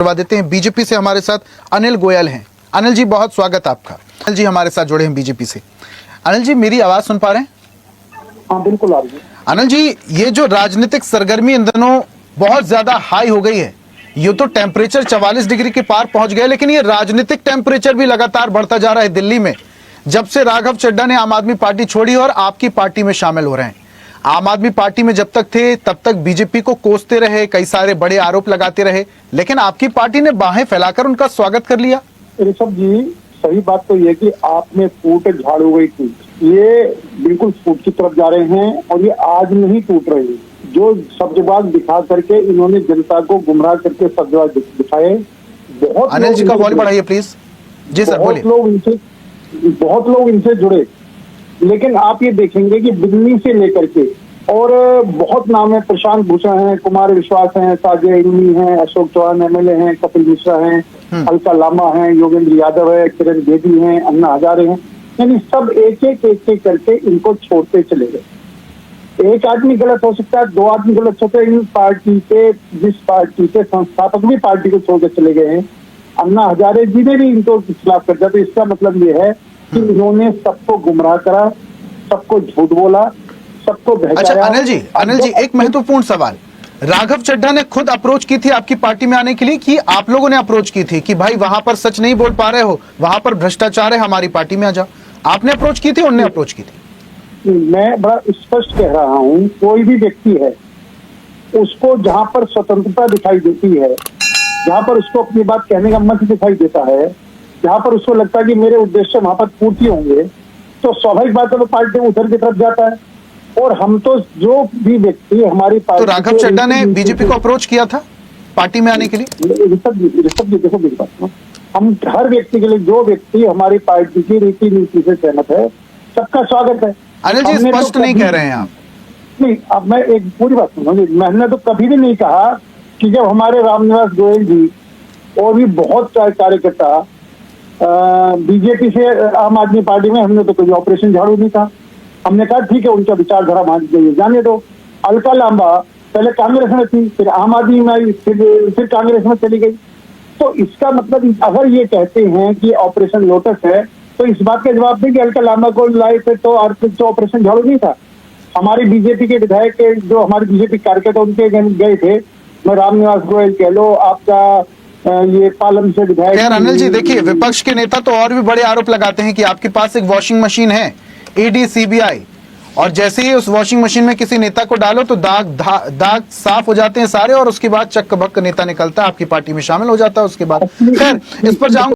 करवा देते हैं। बीजेपी से हमारे साथ अनिल गोयल हैं। अनिल जी, बहुत स्वागत आपका। अनिल जी हमारे साथ जुड़े हैं बीजेपी से। अनिल जी, मेरी आवाज सुन पा रहे हैं? हाँ बिल्कुल आ रही है। अनिल जी, ये जो राजनीतिक सरगर्मी इन दिनों बहुत ज्यादा हाई हो गई है, ये तो टेम्परेचर 44 डिग्री के पार पहुंच गया, लेकिन ये राजनीतिक टेम्परेचर भी लगातार बढ़ता जा रहा है दिल्ली में, जब से राघव चड्ढा ने आम आदमी पार्टी छोड़ी और आपकी पार्टी में शामिल हो रहे हैं। आम आदमी पार्टी में जब तक थे तब तक बीजेपी को कोसते रहे, कई सारे बड़े आरोप लगाते रहे, लेकिन आपकी पार्टी ने बाहें फैलाकर उनका स्वागत कर लिया। ऋषभ जी, सही बात तो ये कि आपने फूट झाड़ू गई थी, ये बिल्कुल फूट की तरफ जा रहे हैं और ये आज नहीं टूट रही। जो सब्जबाग दिखा करके इन्होंने जनता को गुमराह करके सब्जबाग दिखाए। बहुत अनिल जी का वॉल्यूम बढ़ाइए प्लीज। जी सर बोलिए। बहुत लोग इनसे जुड़े, लेकिन आप ये देखेंगे कि बिजली से लेकर के और बहुत नाम है, प्रशांत भूषण है, कुमार विश्वास हैं, साजिद इल्मी हैं, अशोक चौहान एमएलए हैं, कपिल मिश्रा हैं, अलका लांबा हैं, योगेंद्र यादव है, किरण बेदी हैं, अन्ना हजारे हैं, यानी सब एक एक करके इनको छोड़ते चले गए। एक आदमी गलत हो सकता है, दो आदमी गलत होते हैं, इन पार्टी के जिस पार्टी के संस्थापक भी पार्टी को छोड़ के चले गए हैं, अन्ना हजारे जी ने भी इनको खिलाफ कर दिया। तो इसका मतलब ये है कि इन्होंने सबको गुमराह करा, सबको झूठ बोला, सबको बहकाया। अच्छा अनिल जी एक महत्वपूर्ण सवाल, राघव चड्ढा ने खुद अप्रोच की थी आपकी पार्टी में आने के लिए कि आप लोगों ने अप्रोच की थी कि भाई वहां पर सच नहीं बोल पा रहे हो, वहां पर भ्रष्टाचार है, हमारी पार्टी में आ जाओ? आपने अप्रोच की थी, उन्होंने अप्रोच की थी? मैं बड़ा स्पष्ट कह रहा हूँ, कोई भी व्यक्ति है उसको जहां पर स्वतंत्रता दिखाई देती है, जहां पर उसको अपनी बात कहने का मंच दिखाई देता है, जहां पर उसको लगता है कि मेरे उद्देश्य वहां पर पूर्ति होंगे, तो स्वाभाविक बात है वो पार्टी उधर की तरफ जाता है। और हम तो जो भी व्यक्ति हमारी पार्टी, तो राघव चड्ढा ने बीजेपी को अप्रोच किया था पार्टी में आने के लिए? ऋषभ जी देखो मेरी बात, हम हर व्यक्ति के लिए, जो व्यक्ति हमारी पार्टी की रीति नीति से सहमत है, सबका स्वागत है। अनिल जी स्पष्ट नहीं कह रहे हैं आप। नहीं, अब मैं एक पूरी बात सुनो, मैंने तो कभी भी नहीं कहा कि जब हमारे रामनिवास गोयल जी और भी बहुत कार्यकर्ता बीजेपी से आम आदमी पार्टी में, हमने तो कोई ऑपरेशन झाड़ू नहीं था। हमने कहा ठीक है, उनका विचारधारा मान जाने दो। अलका लांबा पहले कांग्रेस में थी, फिर आम आदमी में आई, फिर कांग्रेस में चली गई। तो इसका मतलब अगर ये कहते हैं कि ऑपरेशन लोटस है, तो इस बात का जवाब दें कि अलका लांबा को लाए थे तो ऑपरेशन झाड़ू नहीं था। हमारी बीजेपी के विधायक के, जो हमारे बीजेपी कार्यकर्ता उनके गए थे, मैं रामनिवास गोयल कह लो, आपका ये पालम से विधायक। खैर अनिल जी देखिए, विपक्ष के नेता तो और भी बड़े आरोप लगाते हैं कि आपके पास एक वॉशिंग मशीन है, ईडी सीबीआई, और जैसे ही उस वॉशिंग मशीन में किसी नेता को डालो तो दाग साफ हो जाते हैं सारे, और उसके बाद चक्क भक्क नेता निकलता है, आपकी पार्टी में शामिल हो जाता है उसके बाद। खैर इस पर जाऊंगा।